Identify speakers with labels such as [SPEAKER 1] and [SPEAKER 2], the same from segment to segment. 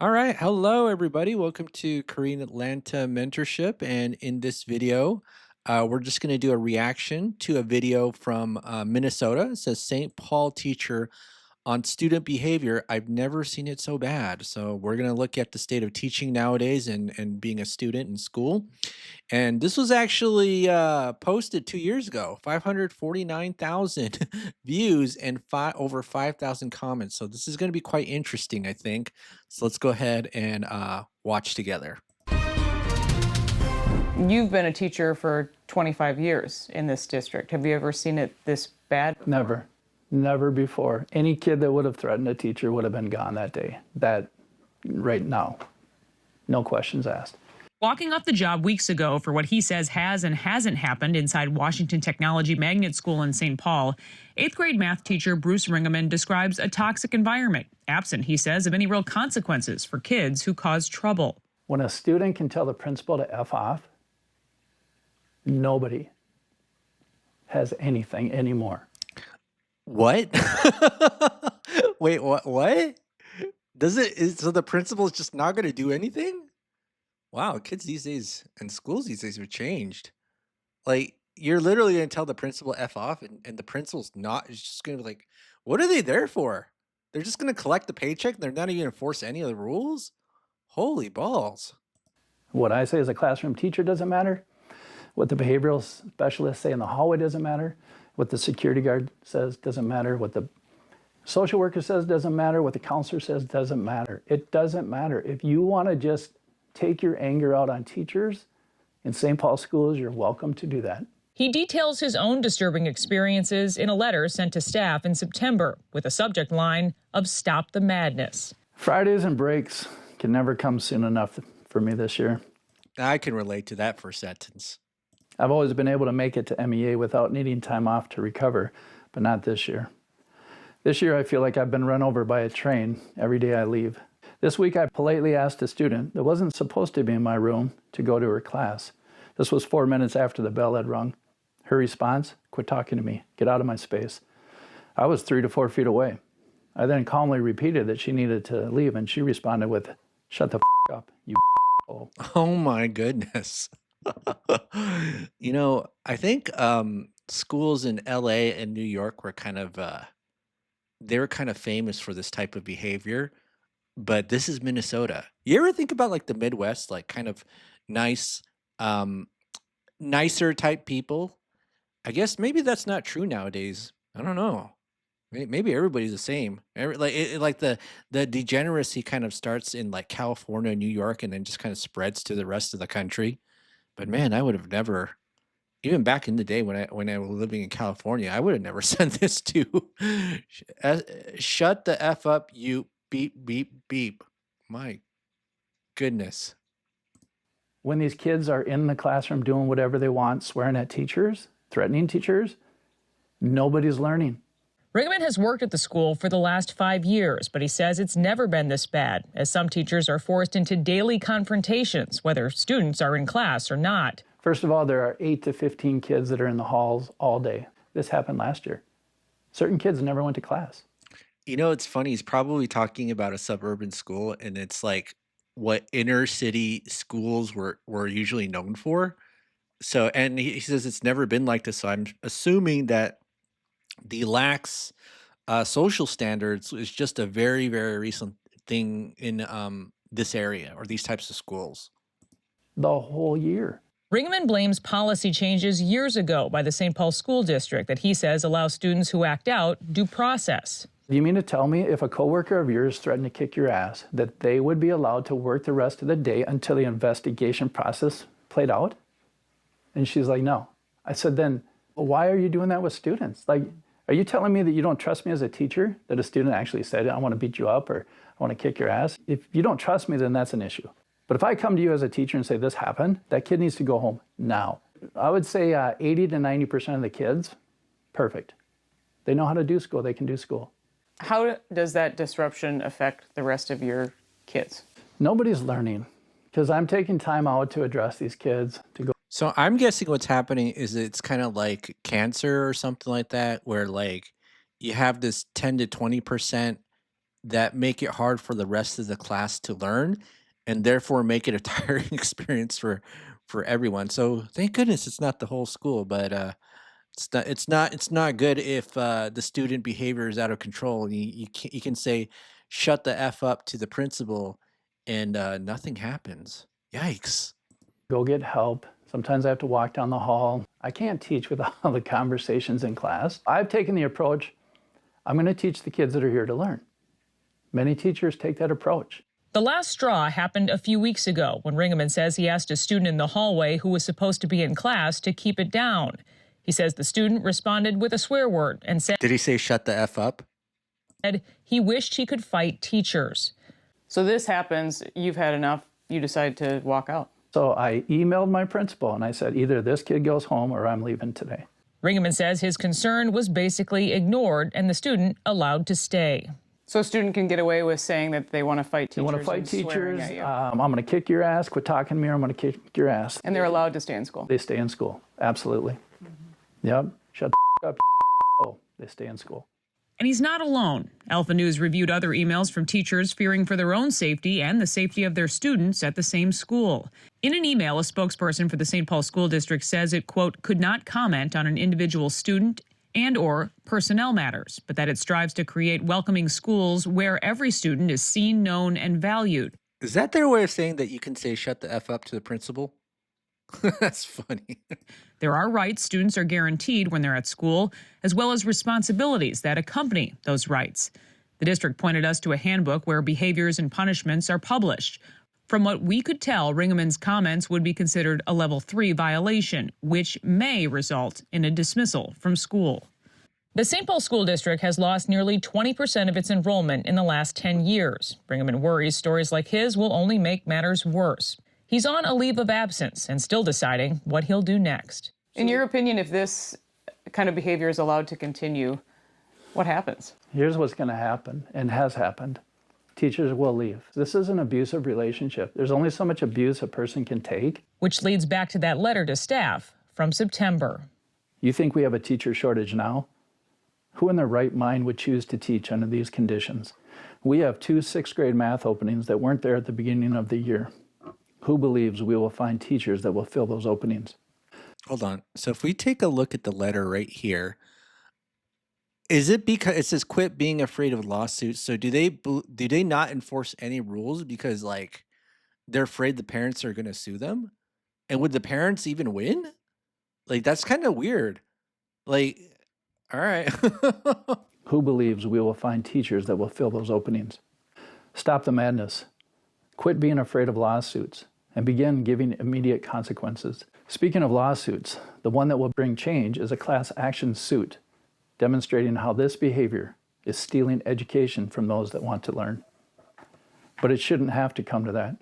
[SPEAKER 1] All right. Hello, everybody. Welcome to Korean Atlanta Mentorship. And in this video, we're just going to do a reaction to a video from Minnesota. It says St. Paul teacher on student behavior. I've never seen it so bad. So we're going to look at the state of teaching nowadays and being a student in school. And this was actually posted 2 years ago, 549,000 views and over 5,000 comments. So this is going to be quite interesting, I think. So let's go ahead and watch together.
[SPEAKER 2] You've been a teacher for 25 years in this district. Have you ever seen it this bad?
[SPEAKER 3] Never. Never before. Any kid that would have threatened a teacher would have been gone that day. That right now. No questions asked.
[SPEAKER 4] Walking off the job weeks ago for what he says has and hasn't happened inside Washington Technology Magnet School in St. Paul, 8th grade math teacher Bruce Ringeman describes a toxic environment, absent, he says, of any real consequences for kids who cause trouble.
[SPEAKER 3] When a student can tell the principal to F off, nobody has anything anymore.
[SPEAKER 1] What? Wait, what? So the principal's just not going to do anything? Wow, kids these days and schools these days have changed. Like, you're literally gonna tell the principal F off, and the principal's not is just gonna be like, what are they there for? They're just gonna collect the paycheck, and they're not even gonna enforce any of the rules? Holy balls.
[SPEAKER 3] What I say as a classroom teacher doesn't matter. What the behavioral specialists say in the hallway doesn't matter. What the security guard says doesn't matter. What the social worker says doesn't matter. What the counselor says doesn't matter. It doesn't matter. If you want to just take your anger out on teachers in St. Paul schools, you're welcome to do that.
[SPEAKER 4] He details his own disturbing experiences in a letter sent to staff in September with a subject line of Stop the Madness.
[SPEAKER 3] Fridays and breaks can never come soon enough for me this year.
[SPEAKER 1] I can relate to that first sentence.
[SPEAKER 3] I've always been able to make it to MEA without needing time off to recover, but not this year. This year I feel like I've been run over by a train every day I leave. This week, I politely asked a student that wasn't supposed to be in my room to go to her class. This was 4 minutes after the bell had rung. Her response, quit talking to me, get out of my space. I was 3 to 4 feet away. I then calmly repeated that she needed to leave, and she responded with, shut the up, you hole.
[SPEAKER 1] Oh my goodness. I think schools in LA and New York were they were kind of famous for this type of behavior. But this is Minnesota. You ever think about like the Midwest, like kind of nice, um, nicer type people? I guess maybe that's not true nowadays. I don't know. Maybe everybody's the same. Like the degeneracy kind of starts in like California, New York, and then just kind of spreads to the rest of the country. But man, I would have never, even back in the day when I was living in California, I would have never sent this to shut the F up, you beep, beep, beep. My goodness.
[SPEAKER 3] When these kids are in the classroom doing whatever they want, swearing at teachers, threatening teachers, nobody's learning.
[SPEAKER 4] Ringeman has worked at the school for the last 5 years, but he says it's never been this bad, as some teachers are forced into daily confrontations, whether students are in class or not.
[SPEAKER 3] First of all, there are 8 to 15 kids that are in the halls all day. This happened last year. Certain kids never went to class.
[SPEAKER 1] It's funny. He's probably talking about a suburban school, and it's like what inner city schools were usually known for. So, and he says it's never been like this. So I'm assuming that the lax social standards is just a very, very recent thing in this area or these types of schools.
[SPEAKER 3] The whole year.
[SPEAKER 4] Ringeman blames policy changes years ago by the St. Paul School District that he says allow students who act out due process.
[SPEAKER 3] Do you mean to tell me if a coworker of yours threatened to kick your ass, that they would be allowed to work the rest of the day until the investigation process played out? And she's like, no. I said, then why are you doing that with students? Like, are you telling me that you don't trust me as a teacher, that a student actually said, I want to beat you up or I want to kick your ass? If you don't trust me, then that's an issue. But if I come to you as a teacher and say this happened, that kid needs to go home now. I would say 80 to 90% of the kids, perfect. They know how to do school. They can do school.
[SPEAKER 2] How does that disruption affect the rest of your kids?
[SPEAKER 3] Nobody's learning because I'm taking time out to address these kids, to go.
[SPEAKER 1] So I'm guessing what's happening is it's kind of like cancer or something like that, where like you have this 10 to 20% that make it hard for the rest of the class to learn and therefore make it a tiring experience for everyone. So thank goodness it's not the whole school, but it's not good if the student behavior is out of control. You can say shut the f up to the principal and nothing happens. Yikes.
[SPEAKER 3] Go get help. Sometimes I have to walk down the hall. I can't teach with all the conversations in class. I've taken the approach, I'm going to teach the kids that are here to learn. Many teachers take that approach.
[SPEAKER 4] The last straw happened a few weeks ago when Ringeman says he asked a student in the hallway who was supposed to be in class to keep it down. He says the student responded with a swear word and said
[SPEAKER 1] Did he say shut the f up?
[SPEAKER 4] he wished he could fight teachers.
[SPEAKER 2] So this happens, you've had enough, you decide to walk out.
[SPEAKER 3] So I emailed my principal and I said, either this kid goes home or I'm leaving today.
[SPEAKER 4] Ringeman says his concern was basically ignored and the student allowed to stay.
[SPEAKER 2] So a student can get away with saying that they want to fight teachers.
[SPEAKER 3] You want to fight
[SPEAKER 2] and swearing
[SPEAKER 3] teachers?
[SPEAKER 2] at you.
[SPEAKER 3] I'm going to kick your ass. Quit talking to me or I'm going to kick your ass.
[SPEAKER 2] And they're allowed to stay in school.
[SPEAKER 3] They stay in school. Absolutely. Yep. Shut the up. Oh, they stay in school.
[SPEAKER 4] And he's not alone. Alpha News reviewed other emails from teachers fearing for their own safety and the safety of their students at the same school. In an email, a spokesperson for the St. Paul School District says it, quote, could not comment on an individual student and or personnel matters, but that it strives to create welcoming schools where every student is seen, known, and valued.
[SPEAKER 1] Is that their way of saying that you can say shut the f up to the principal? That's funny.
[SPEAKER 4] There are rights students are guaranteed when they're at school, as well as responsibilities that accompany those rights. The district pointed us to a handbook where behaviors and punishments are published. From what we could tell, Ringeman's comments would be considered a level 3 violation, which may result in a dismissal from school. The St. Paul School District has lost nearly 20% of its enrollment in the last 10 years. Ringeman worries stories like his will only make matters worse. He's on a leave of absence and still deciding what he'll do next.
[SPEAKER 2] In your opinion, if this kind of behavior is allowed to continue, what happens?
[SPEAKER 3] Here's what's going to happen and has happened. Teachers will leave. This is an abusive relationship. There's only so much abuse a person can take.
[SPEAKER 4] Which leads back to that letter to staff from September.
[SPEAKER 3] You think we have a teacher shortage now? Who in their right mind would choose to teach under these conditions? We have 2 6th grade math openings that weren't there at the beginning of the year. Who believes we will find teachers that will fill those openings?
[SPEAKER 1] Hold on. So if we take a look at the letter right here, is it because it says quit being afraid of lawsuits? So do they not enforce any rules because like they're afraid the parents are going to sue them? And would the parents even win? Like that's kind of weird. Like all right.
[SPEAKER 3] Who believes we will find teachers that will fill those openings? Stop the madness. Quit being afraid of lawsuits and begin giving immediate consequences. Speaking of lawsuits, the one that will bring change is a class action suit demonstrating how this behavior is stealing education from those that want to learn. But it shouldn't have to come to that.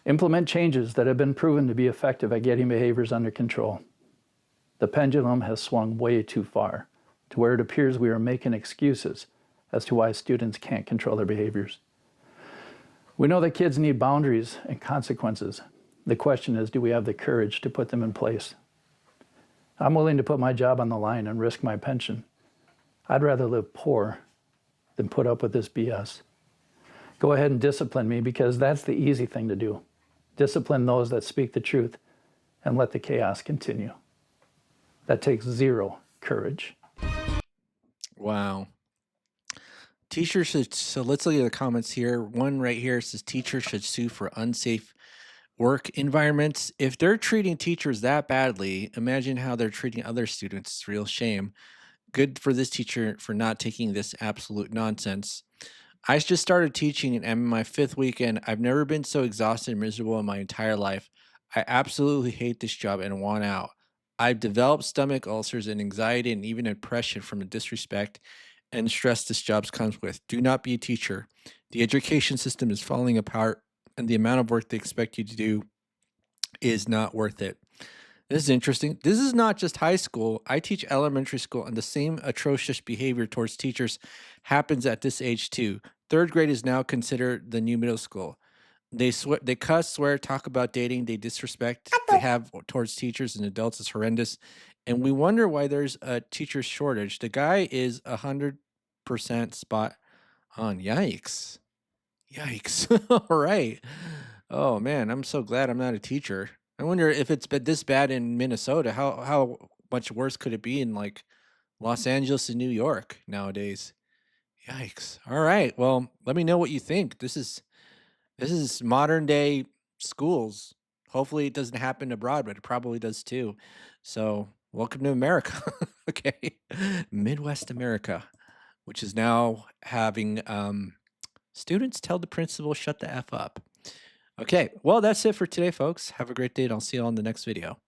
[SPEAKER 3] Implement changes that have been proven to be effective at getting behaviors under control. The pendulum has swung way too far to where it appears we are making excuses as to why students can't control their behaviors. We know that kids need boundaries and consequences. The question is, do we have the courage to put them in place? I'm willing to put my job on the line and risk my pension. I'd rather live poor than put up with this BS. Go ahead and discipline me because that's the easy thing to do. Discipline those that speak the truth and let the chaos continue. That takes zero courage.
[SPEAKER 1] Wow. Teachers should, so let's look at the comments here. One right here says teachers should sue for unsafe work environments. If they're treating teachers that badly, imagine how they're treating other students. It's a real shame. Good for this teacher for not taking this absolute nonsense. I just started teaching and I'm in my 5th weekend. I've never been so exhausted and miserable in my entire life. I absolutely hate this job and want out. I've developed stomach ulcers and anxiety and even depression from the disrespect and stress this job comes with. Do not be a teacher. The education system is falling apart and the amount of work they expect you to do is not worth it. This is interesting. This is not just high school. I teach elementary school and the same atrocious behavior towards teachers happens at this age too. 3rd grade is now considered the new middle school. They cuss, swear, talk about dating. They disrespect they have towards teachers and adults is horrendous. And we wonder why there's a teacher shortage. The guy is 100% spot On yikes. Yikes. All right. Oh man, I'm so glad I'm not a teacher. I wonder if it's been this bad in Minnesota. How much worse could it be in like Los Angeles and New York nowadays? Yikes. All right. Well, let me know what you think. This is modern day schools. Hopefully it doesn't happen abroad, but it probably does too. So, welcome to America. Okay. Midwest America, which is now having students tell the principal shut the F up. Okay. Well, that's it for today, folks. Have a great day, and I'll see you on the next video.